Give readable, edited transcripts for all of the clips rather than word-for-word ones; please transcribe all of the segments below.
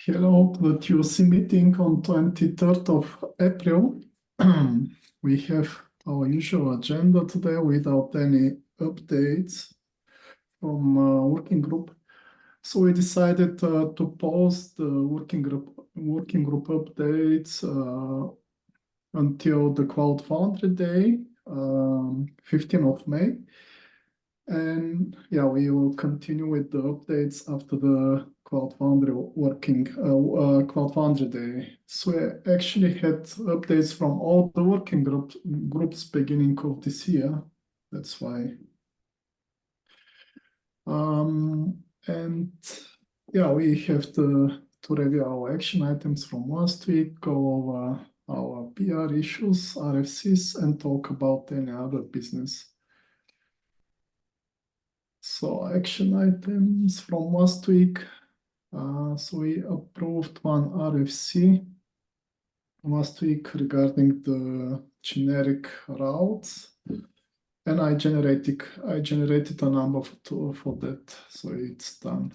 Hello to the TOC meeting on 23rd of April. We have our usual agenda today without any updates from working group. So we decided to post the working group updates until the CloudFoundry Day, 15th of May. And yeah, we will continue with the updates after the CloudFoundry CloudFoundry Day. So we actually had updates from all the working groups beginning of this year. That's why. And yeah, we have to review our action items from last week, go over our PR issues, RFCs, and talk about any other business. So action items from last week. So we approved one RFC last week regarding the generic routes, and I generated a number for that, so it's done.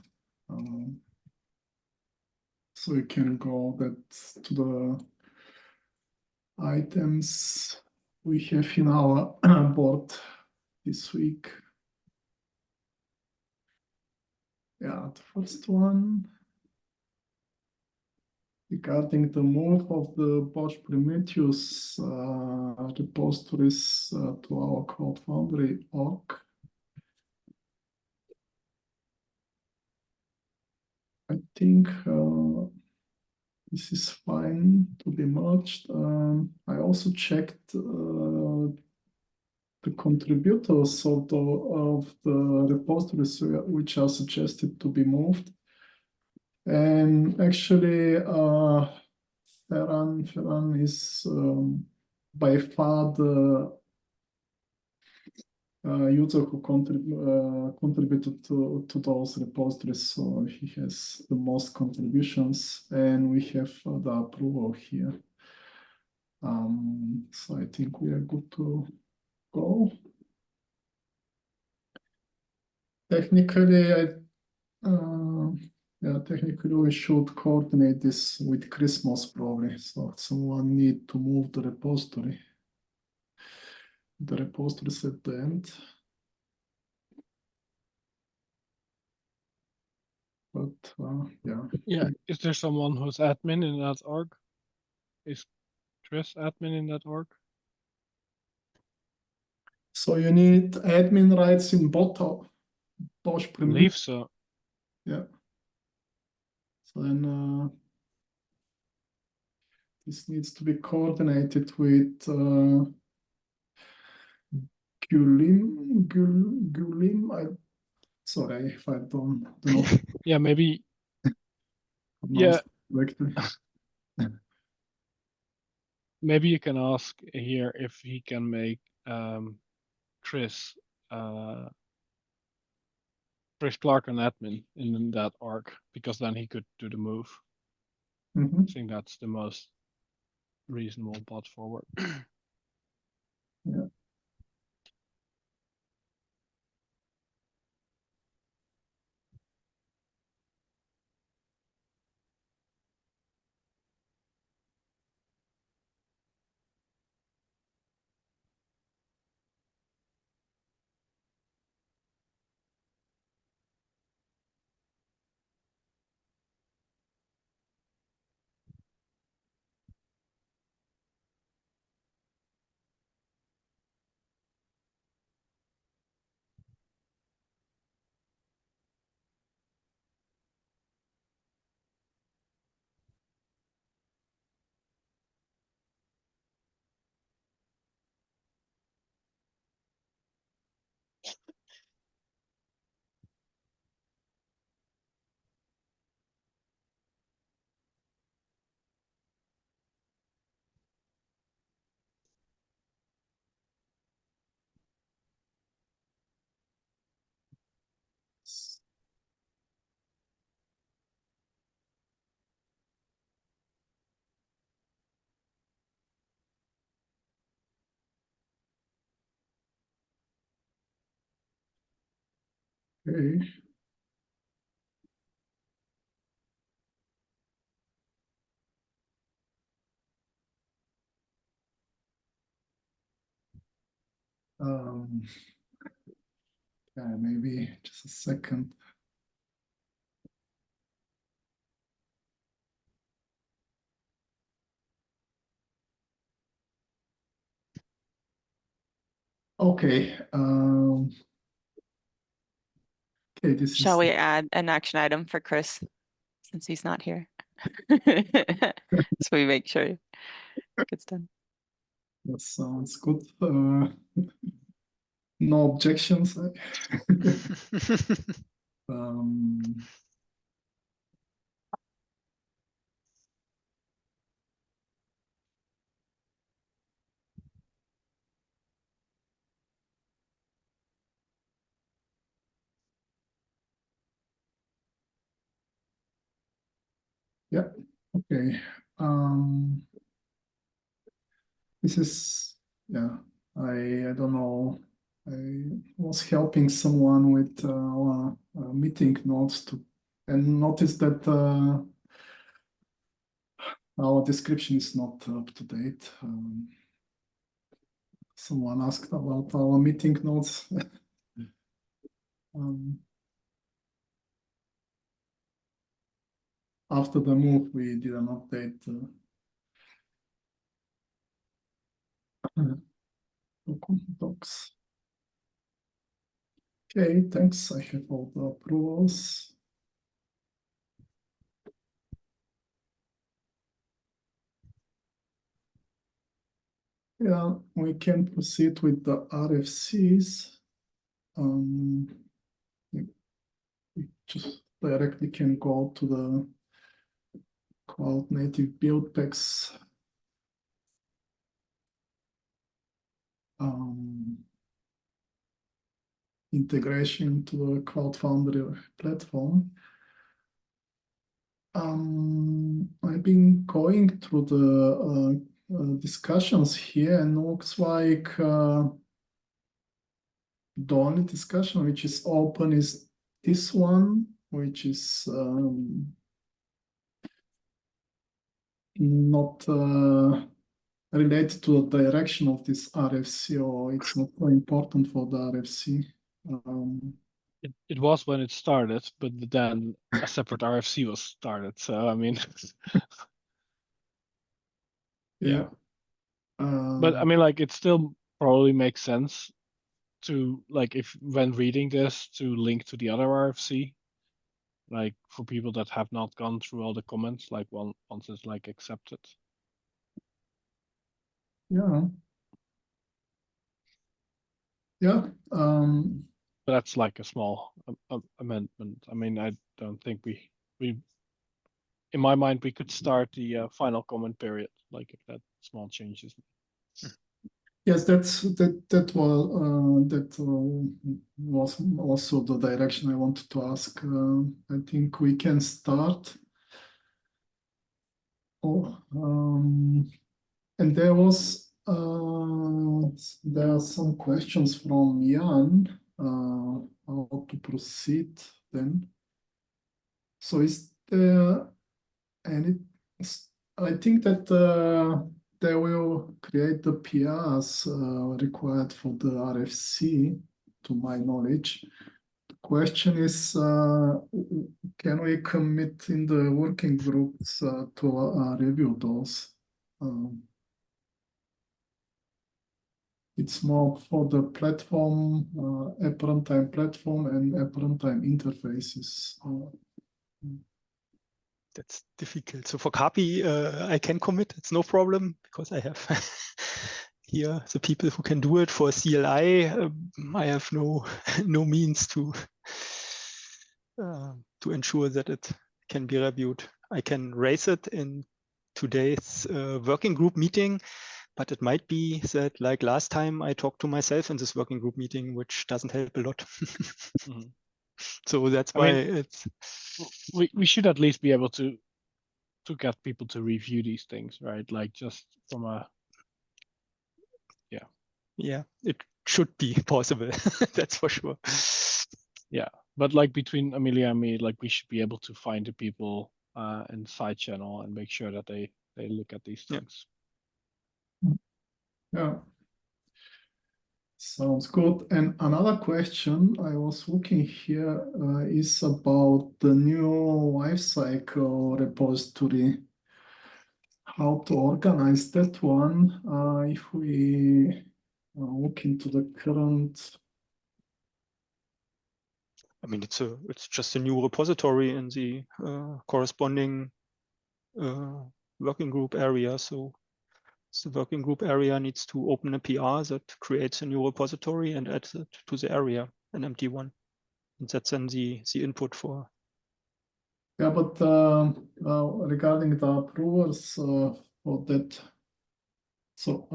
So we can go to the items we have in our board this week. Yeah, the first one regarding the move of the bosh-prometheus repositories to our CloudFoundry org. I think this is fine to be merged. I also checked the contributors of the repositories which are suggested to be moved. And actually, Ferran is by far the user who contributed to those repositories, so he has the most contributions, and we have the approval here. So I think we are good to go. Technically, technically we should coordinate this with Christmas probably. So someone need to move the repository. The repositories at the end. But yeah. Yeah, is there someone who's admin in that org? Is Chris admin in that org? So you need admin rights in both bosh-prometheus. I believe so. Yeah. So then this needs to be coordinated with Gulim. Sorry if I don't know. Yeah, maybe. Yeah. Maybe you can ask here if he can make Chris Clark an admin in that org, because then he could do the move. Mm-hmm. I think that's the most reasonable path forward. Yeah. Okay. Yeah, maybe just a second. Okay. Okay, this Shall is we add an action item for Chris since he's not here? So we make sure it gets done. that sounds good. No objections. Yeah, okay. This is, yeah, I don't know. I was helping someone with meeting notes and noticed that our description is not up to date. Someone asked about our meeting notes. After the move, we did an update. Docs. Okay, thanks. I have all the approvals. Yeah, we can proceed with the RFCs. We just directly can go to the Cloud Native build packs. Integration to the CloudFoundry platform. I've been going through the discussions here, and looks like the only discussion which is open is this one, which is not related to the direction of this RFC, or it's not so important for the RFC. It was when it started, but then a separate RFC was started. So I mean, yeah. But I mean, like, it still probably makes sense to, like, if when reading this, to link to the other RFC, like for people that have not gone through all the comments, like once it's like accepted. Yeah. Yeah. But that's like a small amendment. I mean, I don't think we in my mind we could start the final comment period, like if that small changes. Yes, that was also the direction I wanted to ask. I think we can start. Oh, and there are some questions from Jan, how to proceed then. So is there any? I think that they will create the PRs required for the RFC, to my knowledge. The question is, can we commit in the working groups to review those? It's more for the platform, app runtime platform and app runtime interfaces. That's difficult. So for Kapi, I can commit. It's no problem because I have here the people who can do it. For CLI, I have no means to ensure that it can be reviewed. I can raise it in today's working group meeting, but it might be that, like last time, I talked to myself in this working group meeting, which doesn't help a lot. Mm-hmm. So that's why it's. We should at least be able to get people to review these things, right? Like just from a Yeah, it should be possible. That's for sure. Yeah, but like between Amelia and me, like we should be able to find the people in the side channel and make sure that they look at these things. Yeah. Sounds good. And another question I was looking here is about the new lifecycle repository. How to organize that one if we look into the current. I mean, it's just a new repository in the corresponding working group area. So the working group area needs to open a PR that creates a new repository and adds it to the area, an empty one. And that's then the input for. Yeah, but regarding the approvers for that, so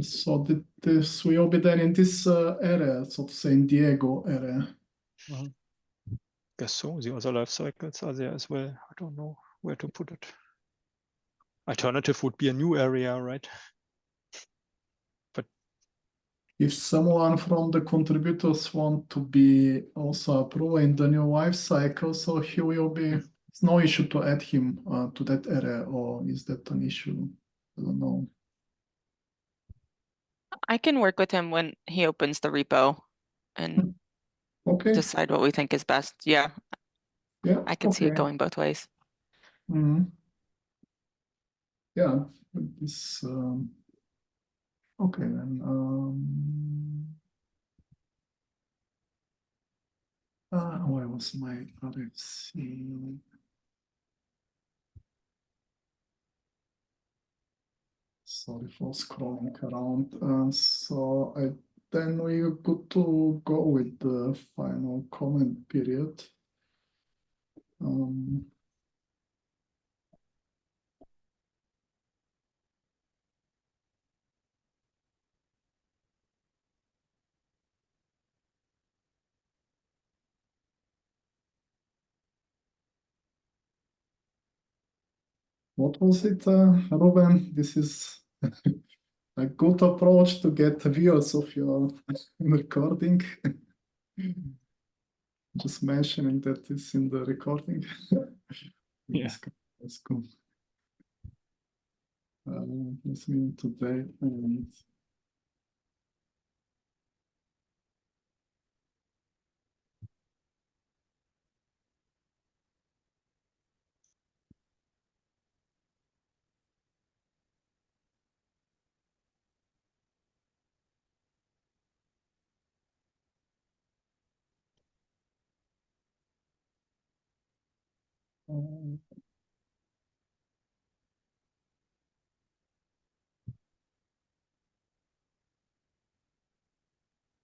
so this will be there in this area, so to say, in Diego area. Guess so. The other life cycles are there as well. I don't know where to put it. Alternative would be a new area, right? But if someone from the contributors want to be also approved in the new life cycle, so he will be. It's no issue to add him to that area, or is that an issue? I don't know. I can work with him when he opens the repo and Okay. decide what we think is best. Yeah, Yeah. I can see it going both ways. Yeah. This. Okay then. Where was my RFC? Sorry for scrolling around. So then we're good to go with the final comment period. What was it, Ruben? This is a good approach to get views of your recording. Just mentioning that it's in the recording. Yeah. That's cool. Let's mean today and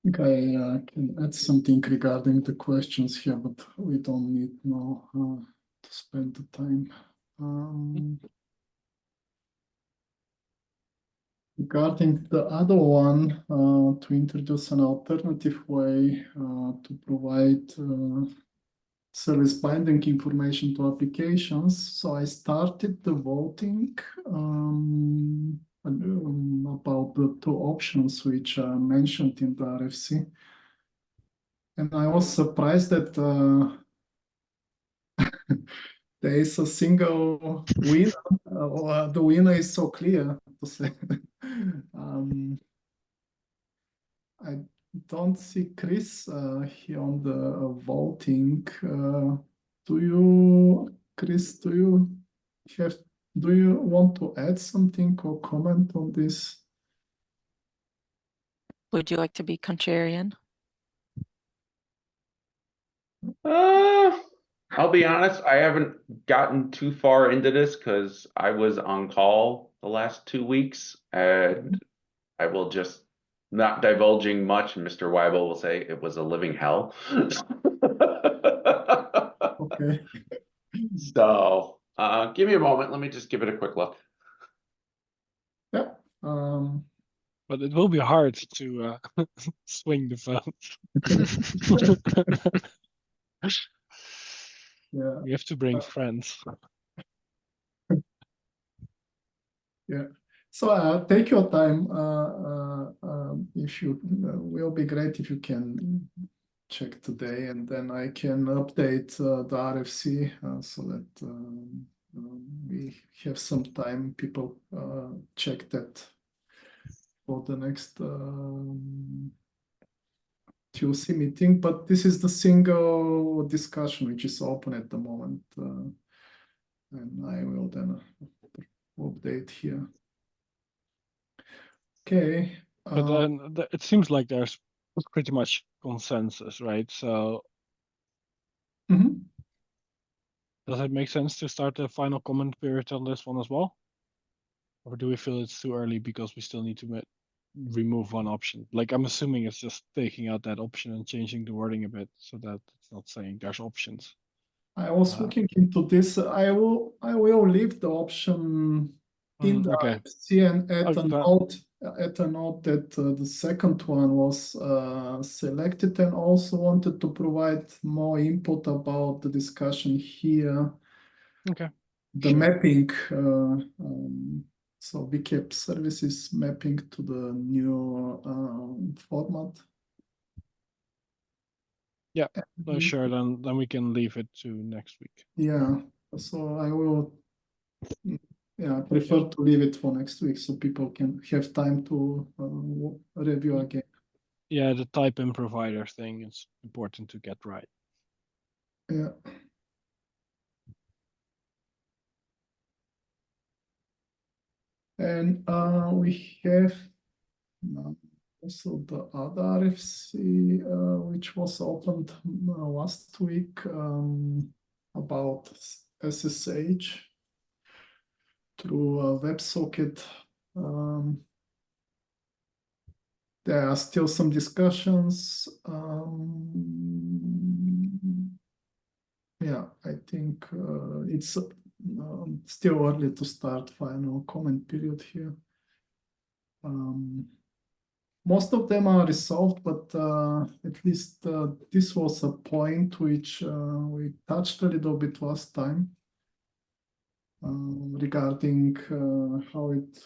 okay, I can add something regarding the questions here, but we don't need now to spend the time. Regarding the other one, to introduce an alternative way to provide service binding information to applications. So I started the voting about the two options which are mentioned in the RFC. And I was surprised that there is a single winner, or the winner is so clear to say. I don't see Chris here on the voting. Chris, do you want to add something or comment on this? Would you like to be contrarian? I'll be honest, I haven't gotten too far into this because I was on call the last 2 weeks, and I will just not divulging much, and Mr. Weibel will say it was a living hell. Okay. So give me a moment. Let me just give it a quick look. Yeah. But it will be hard to swing the vote. Yeah. We have to bring friends. Yeah. So take your time. If you will be great if you can check today, and then I can update the RFC so that we have some time. People check that for the next TOC meeting, but this is the single discussion which is open at the moment, and I will then update here. Okay. But then it seems like there's pretty much consensus, right? So does it make sense to start the final comment period on this one as well? Or do we feel it's too early because we still need to remove one option? Like, I'm assuming it's just taking out that option and changing the wording a bit so that it's not saying there's options. I was looking into this. I will leave the option in the okay. RFC and add a note that the second one was selected, and also wanted to provide more input about the discussion here. Okay. The mapping, so VCAP services mapping to the new format. Yeah, sure. Then we can leave it to next week. Yeah. So I will. Yeah, I prefer to leave it for next week so people can have time to review again. Yeah, the type in provider thing is important to get right. Yeah. And we have also the other RFC, which was opened last week, about SSH through WebSocket. There are still some discussions. Yeah, I think it's still early to start final comment period here. Most of them are resolved, but at least this was a point which we touched a little bit last time regarding how it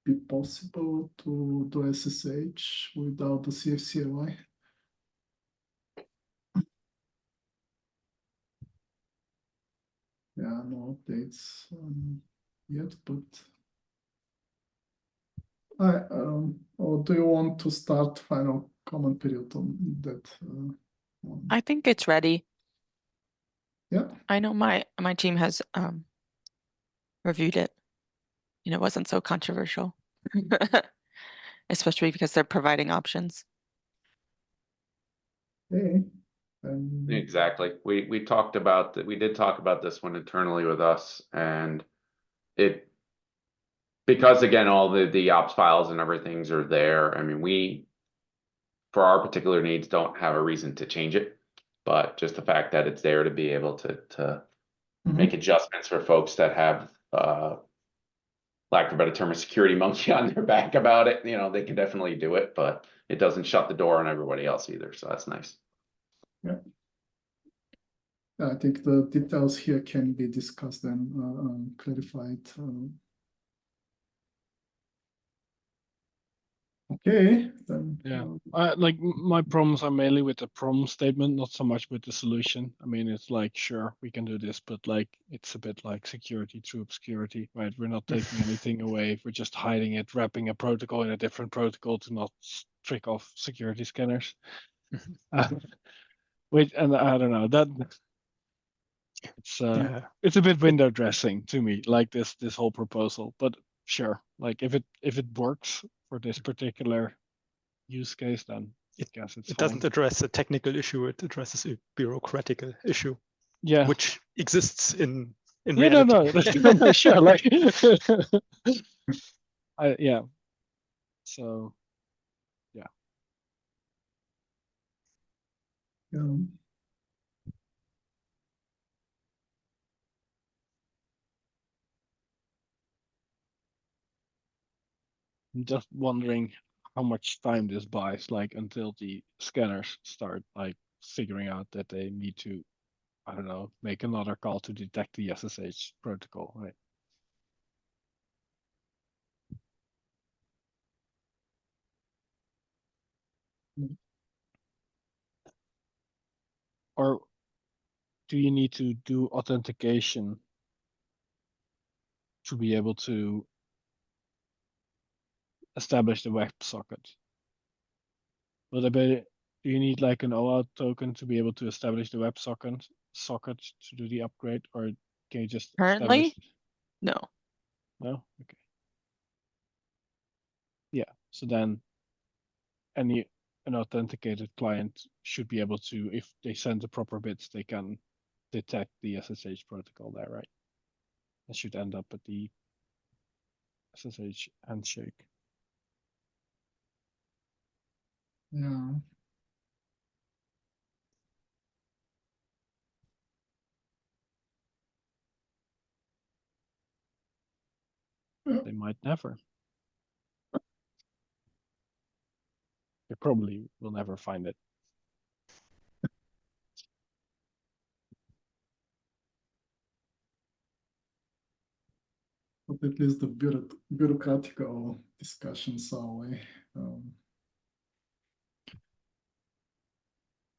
be possible to do SSH without the CFCLI. Yeah, no updates yet, but or do you want to start final comment period on that? I think it's ready. Yeah. I know my team has reviewed it, and it wasn't so controversial, especially because they're providing options. Okay. Exactly. We talked about that. We did talk about this one internally with us, and because again, all the ops files and everything's are there. I mean, we, for our particular needs, don't have a reason to change it, but just the fact that it's there to be able to make adjustments for folks that have, lack of a better term, a security monkey on their back about it. You know, they can definitely do it, but it doesn't shut the door on everybody else either. So that's nice. Yeah. I think the details here can be discussed and clarified. Okay, then. Yeah, like my problems are mainly with the problem statement, not so much with the solution. I mean, it's like, sure, we can do this, but like, it's a bit like security through obscurity, right? We're not taking anything away. We're just hiding it, wrapping a protocol in a different protocol to not trick off security scanners. Wait, and I don't know that it's a bit window dressing to me, like this whole proposal. But sure, like if it works for this particular use case, then I guess it's it fine. doesn't address a technical issue, it addresses a bureaucratic issue. Yeah, which exists in reality. No, sure, like yeah. So yeah. I'm just wondering how much time this buys, like until the scanners start like figuring out that they need to, I don't know, make another call to detect the SSH protocol, right? Or do you need to do authentication to be able to establish the WebSocket. Will there be, do you need like an OAuth token to be able to establish the WebSocket to do the upgrade, or can you just Currently? establish? No. No? Okay. Yeah, so then an authenticated client should be able to, if they send the proper bits, they can detect the SSH protocol there, right? That should end up at the SSH handshake. Yeah. They might never. They probably will never find it. But at least the bureaucratical discussions are away.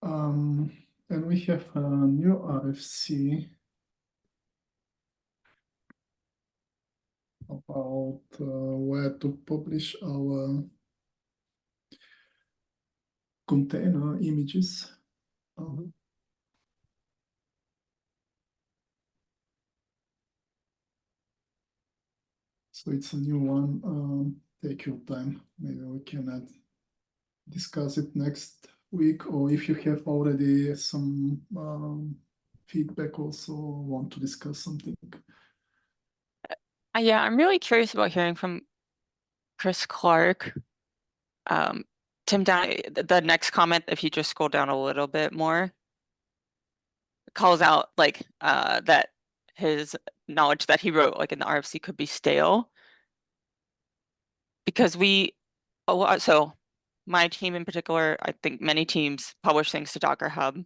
And we have a new RFC about where to publish our container images. So it's a new one. Take your time. Maybe we can discuss it next week, or if you have already some feedback, also want to discuss something. Yeah, I'm really curious about hearing from Chris Clark. Tim, down the next comment, if you just scroll down a little bit more, calls out like that his knowledge that he wrote like in the RFC could be stale. Because so my team in particular, I think many teams publish things to dockerhub,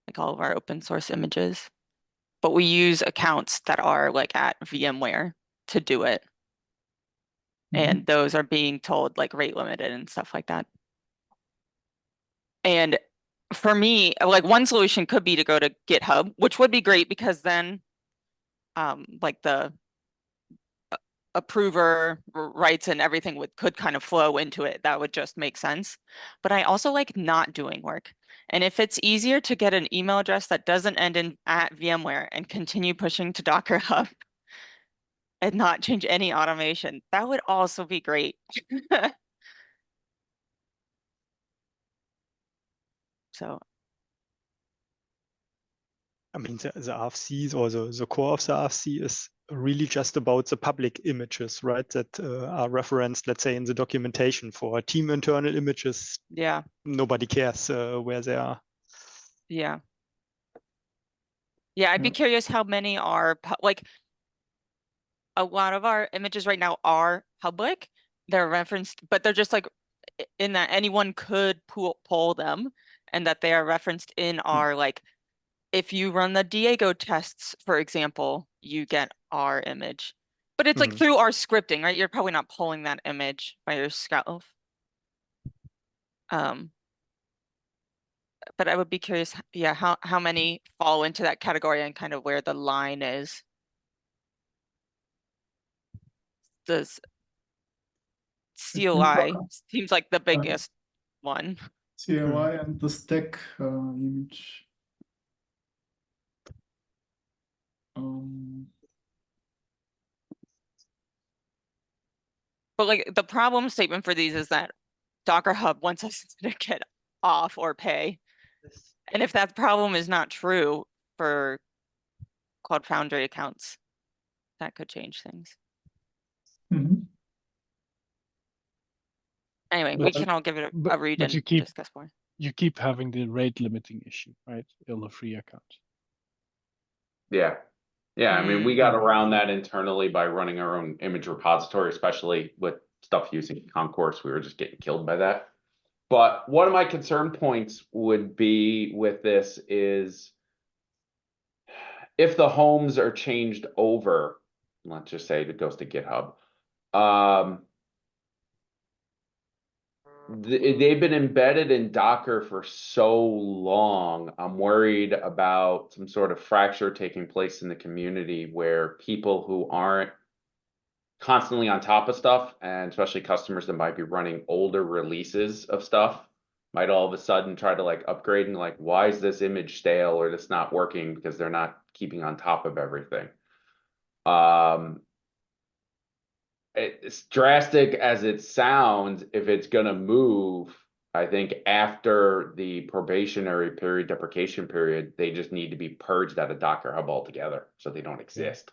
like all of our open source images, but we use accounts that are like at VMware to do it. And those are being told like rate limited and stuff like that. And for me, like one solution could be to go to GitHub, which would be great because then like the approver rights and everything could kind of flow into it. That would just make sense. But I also like not doing work. And if it's easier to get an email address that doesn't end in at VMware and continue pushing to dockerhub and not change any automation, that would also be great. So I mean, the RFCs or the core of the RFC is really just about the public images, right? That are referenced, let's say, in the documentation. For team internal images, yeah, nobody cares where they are. yeah. Yeah, I'd be Yeah. curious how many are like a lot of our images right now are public. They're referenced, but they're just like in that anyone could pull them, and that they are referenced in our like, if you run the Diego tests, for example, you get our image. But it's like through our scripting, right? You're probably not pulling that image by yourself. But I would be curious, yeah, how many fall into that category and kind of where the line is. Does CLI seems like the biggest one. CLI and the stack image. But like the problem statement for these is that dockerhub wants us to get off or pay. And if that problem is not true for CloudFoundry accounts, that could change things. Anyway, we can all give it a read but and discuss more. You keep having the rate limiting issue, right? In the free account. Yeah. Yeah, I mean, we got around that internally by running our own image repository, especially with stuff using concourse. We were just getting killed by that. But one of my concern points would be with this is if the homes are changed over, let's just say it goes to GitHub, they've been embedded in Docker for so long. I'm worried about some sort of fracture taking place in the community where people who aren't constantly on top of stuff, and especially customers that might be running older releases of stuff might all of a sudden try to like upgrade and like, why is this image stale or this not working, because they're not keeping on top of everything. It's drastic as it sounds. If it's gonna move, I think after the probationary period, deprecation period, they just need to be purged out of dockerhub altogether, so they don't exist.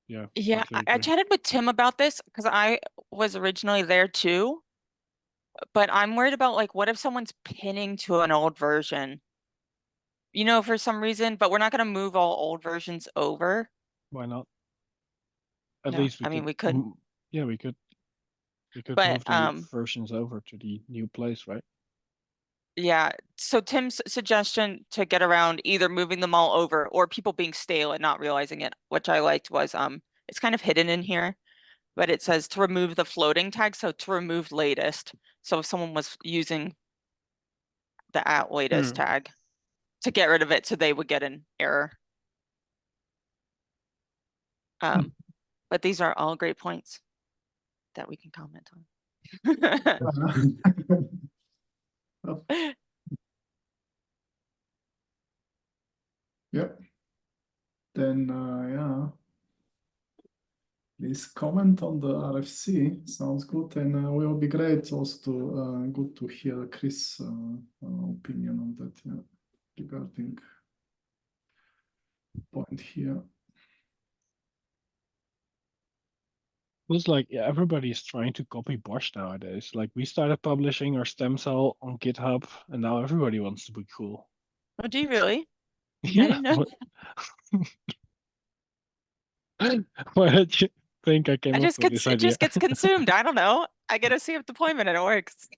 Yeah. Yeah, totally I agree. chatted with Tim about this because I was originally there too. But I'm worried about like, what if someone's pinning to an old version? You know, for some reason, but we're not gonna move all old versions over. Why not? At No, least we I mean, could. we could. Yeah, we could. We could But move the versions over to the new place, right? yeah, so Tim's suggestion to get around either moving them all over or people being stale and not realizing it, which I liked, was it's kind of hidden in here, but it says to remove the floating tag, so to remove latest. So if someone was using the at latest tag, to get rid of it, so they would get an error. But these are all great points that we can comment on. Yep. Then, yeah. Please comment on the RFC. Sounds good, and will be great also to good to hear Chris' opinion on that, yeah, regarding point here. It's like, yeah, everybody's trying to copy Bosch nowadays. Like, we started publishing our stem cell on GitHub, and now everybody wants to be cool. Oh, do you really? Yeah. didn't know. Why did you think I came up with this It idea? just gets consumed. I don't know. I get a safe deployment and it works.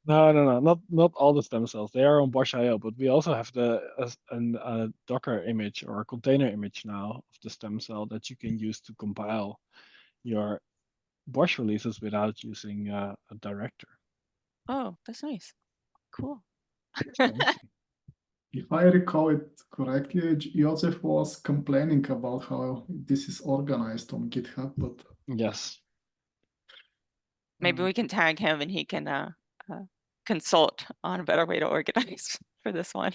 No, not all the stem cells. They are on bosh.io, but we also have a Docker image or a container image now of the stem cell that you can use to compile your Bosch releases without using a director. Oh, that's nice. Cool. If I recall it correctly, Joseph was complaining about how this is organized on GitHub, but Yes. Maybe we can tag him and he can consult on a better way to organize for this one.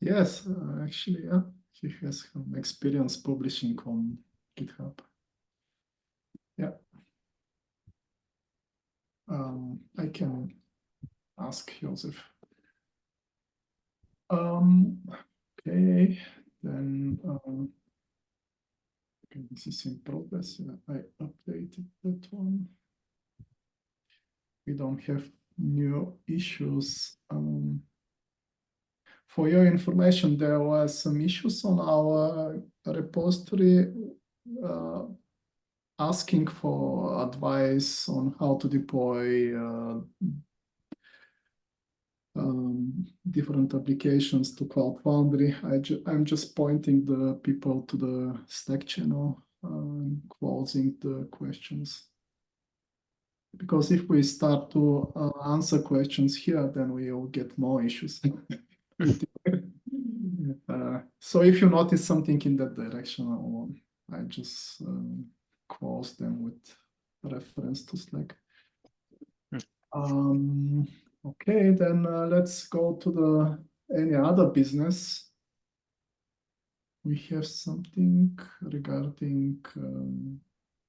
yes, actually, yeah, he has some experience publishing on GitHub. Yeah. I can ask Joseph. Okay, then okay, this is in progress. I updated that one. We don't have new issues. For your information, there were some issues on our repository asking for advice on how to deploy different applications to CloudFoundry. I'm just pointing the people to the Slack channel and closing the questions. Because if we start to answer questions here, then we will get more issues. So if you notice something in that direction, I just close them with reference to Slack. Okay, then let's go to any other business. We have something regarding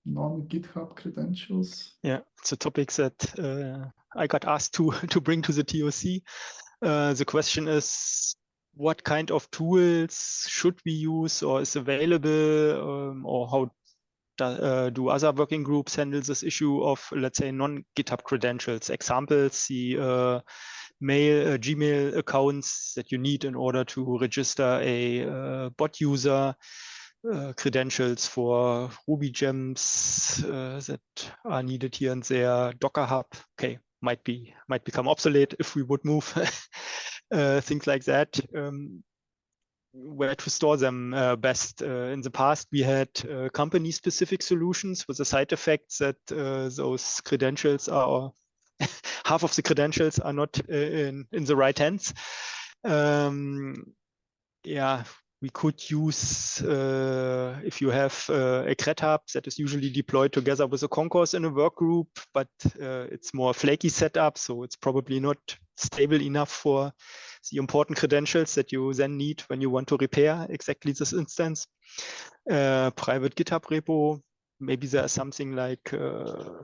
non-GitHub credentials. Yeah, it's a topic that I got asked to bring to the TOC. The question is, what kind of tools should we use or is available, or how do other working groups handle this issue of, let's say, non-GitHub credentials? Examples, the Gmail accounts that you need in order to register a bot user, credentials for rubygems that are needed here and there, dockerhub, okay, might become obsolete if we would move, things like that. Where to store them best. In the past, we had company-specific solutions with the side effects that those credentials are, half of the credentials are not in the right hands. Yeah, we could use, if you have a credhub that is usually deployed together with a concourse in a work group, but it's more flaky setup, so it's probably not stable enough for the important credentials that you then need when you want to repair exactly this instance. Private GitHub repo, maybe there's something like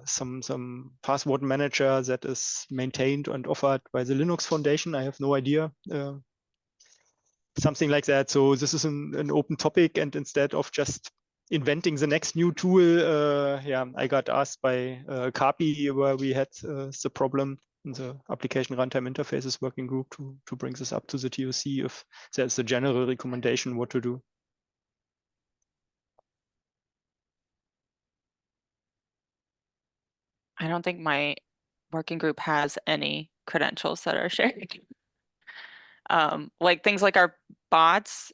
some password manager that is maintained and offered by the Linux Foundation. I have no idea. Something like that. So this is an open topic, and instead of just inventing the next new tool, yeah, I got asked by Kapi, where we had the problem in the application runtime interfaces working group, to bring this up to the TOC if there's a general recommendation what to do. I don't think my working group has any credentials that are shared. Like things like our bots,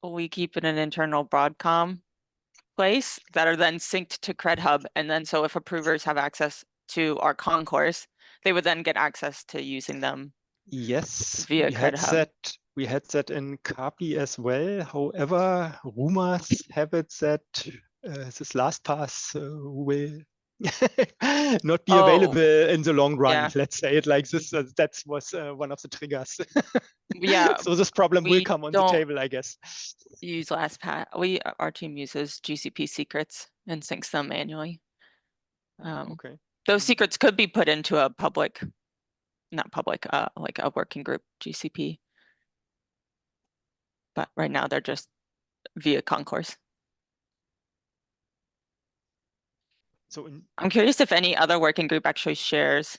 we keep in an internal Broadcom place that are then synced to credhub. And then so if approvers have access to our concourse, they would then get access to using them. Yes, via we had credhub. that in Kapi as well. However, rumors have it that this LastPass will not be available in the long run. Yeah. Let's say it like this. That was one of the triggers. Yeah, So this problem will we come on the don't table, I guess. use LastPass. Our team uses GCP secrets and syncs them manually. Okay. Those secrets could be put into a public, not public, like a working group GCP. But right now they're just via concourse. So I'm curious if any other working group actually shares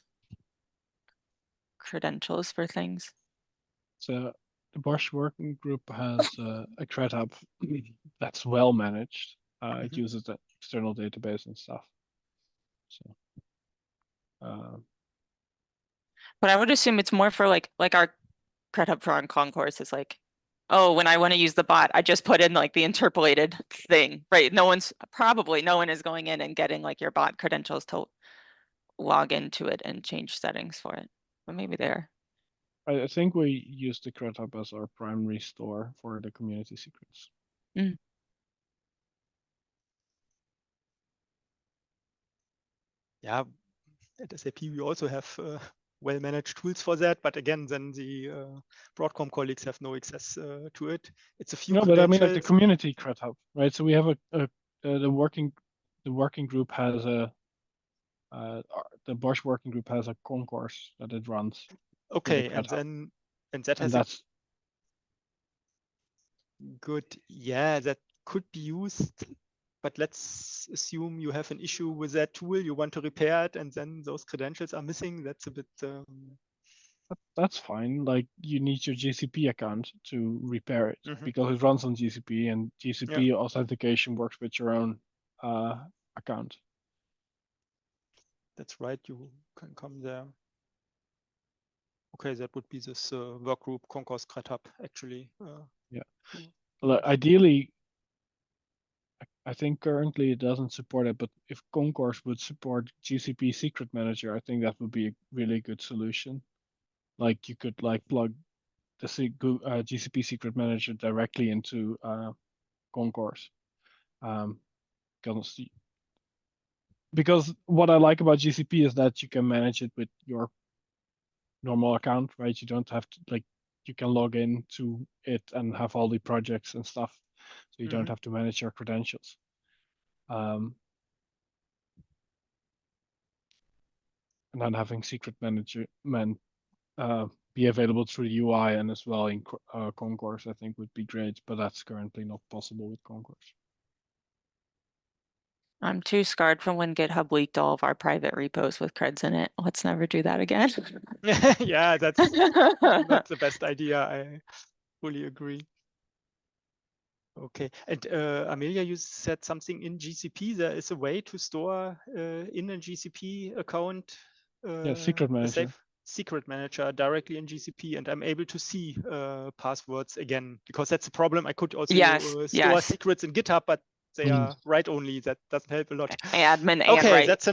credentials for things. So the Bosch working group has a credhub that's well managed. It uses the external database and stuff. So, but I would assume it's more for like our credhub for on concourse is like, oh, when I want to use the bot, I just put in like the interpolated thing, right? No one is going in and getting like your bot credentials to log into it and change settings for it. But maybe there. I think we use the credhub as our primary store for the community secrets. Yeah, at SAP we also have well-managed tools for that, but again, then the Broadcom colleagues have no access to it. It's a few. No, but I mean like the community credhub, right? So we have the working group has the Bosch working group has a concourse that it runs. Okay, and that's good. Yeah, that could be used. But let's assume you have an issue with that tool, you want to repair it, and then those credentials are missing. That's a bit. That's fine. Like you need your GCP account to repair it because it runs on GCP, and GCP authentication works with your own account. That's right. You can come there. Okay, that would be this workgroup concourse credhub actually. Yeah. Well, ideally, I think currently it doesn't support it, but if concourse would support GCP Secret Manager, I think that would be a really good solution. Like you could like plug the GCP Secret Manager directly into concourse. Because what I like about GCP is that you can manage it with your normal account, right? You don't have to like you can log in to it and have all the projects and stuff. So you don't have to manage your credentials. And then having secret management be available through the UI and as well in Concourse, I think would be great, but that's currently not possible with Concourse. I'm too scarred from when GitHub leaked all of our private repos with creds in it. Let's never do that again. Yeah, that's not the best idea. I fully agree. Okay, and Amelia, you said something in GCP. There is a way to store in a GCP account. Yeah, secret manager. Secret manager directly in GCP, and I'm able to see passwords again, because that's the problem. I could also store secrets in GitHub, but they are write only. That doesn't help a lot. Admin and okay, write. That's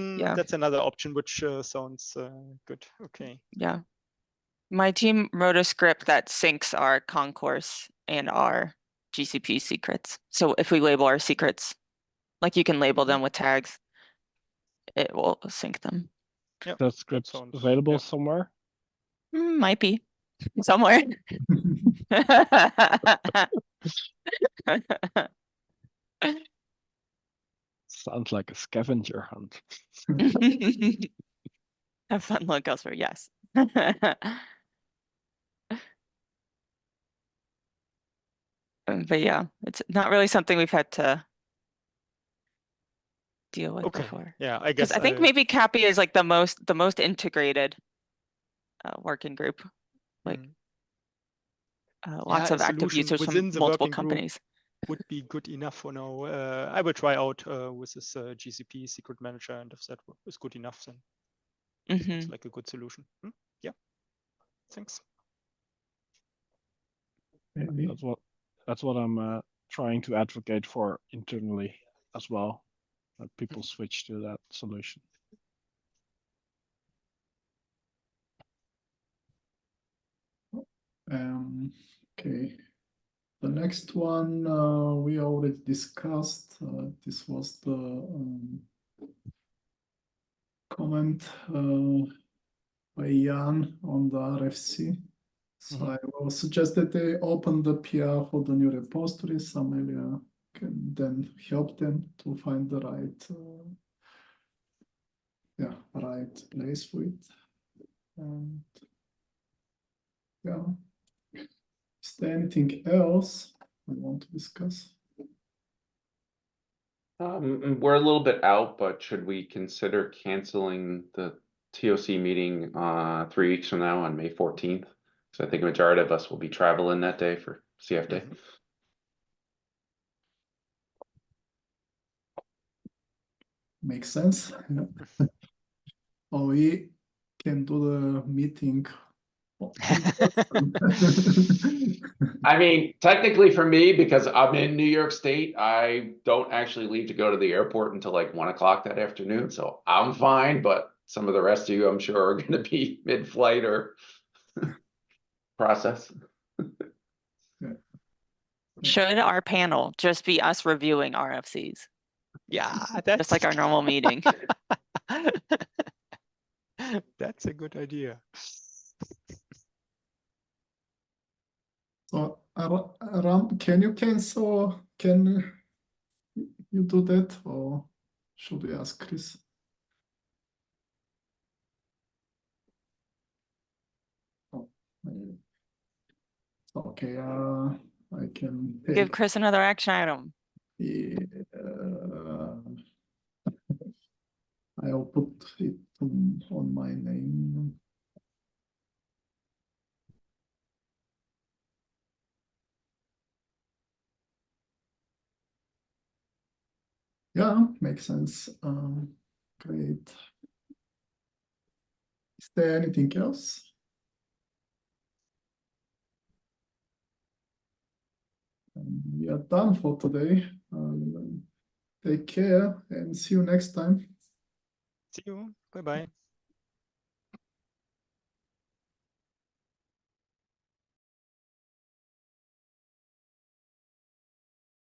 another option, which sounds good. Okay. Yeah. My team wrote a script that syncs our concourse and our GCP secrets. So if we label our secrets, like you can label them with tags, it will sync them. Yeah, That script sounds- available yeah. somewhere? Might be somewhere. Sounds like a scavenger hunt. Have fun, look elsewhere. Yes. But yeah, it's not really something we've had to deal with Okay. before. Yeah, I Because guess I think maybe Cappy is like the most integrated working group. Like lots Yeah, of a active solution users within from the multiple working group companies. would be good enough for now. I will try out with this GCP secret manager, and if that is good enough, then it's like a good solution. Yeah, thanks. Maybe. That's what I'm trying to advocate for internally as well. That people switch to that solution. Okay. The next one we already discussed. This was the comment by Jan on the RFC. So I will suggest that they open the PR for the new repositories. Amelia can then help them to find the right place for it. And yeah, is there anything else we want to discuss? We're a little bit out, but should we consider canceling the TOC meeting 3 weeks from now on May 14th? So I think a majority of us will be traveling that day for CF Day. Makes sense. Yeah. Or we can do the meeting. I mean, technically for me, because I'm in New York State, I don't actually leave to go to the airport until like 1 o'clock that afternoon. So I'm fine, but some of the rest of you, I'm sure, are going to be mid-flight or process. Should our panel just be us reviewing RFCs? Yeah, that's Just like our normal meeting. That's a good idea. So, Ram, can you cancel? Can you do that, or should we ask Chris? Oh, maybe. Okay, I can Give take. Chris another action item. Yeah, I'll put it on my name. Yeah, makes sense. Great. Is there anything else? We are done for today. Take care and see you next time. See you. Bye-bye.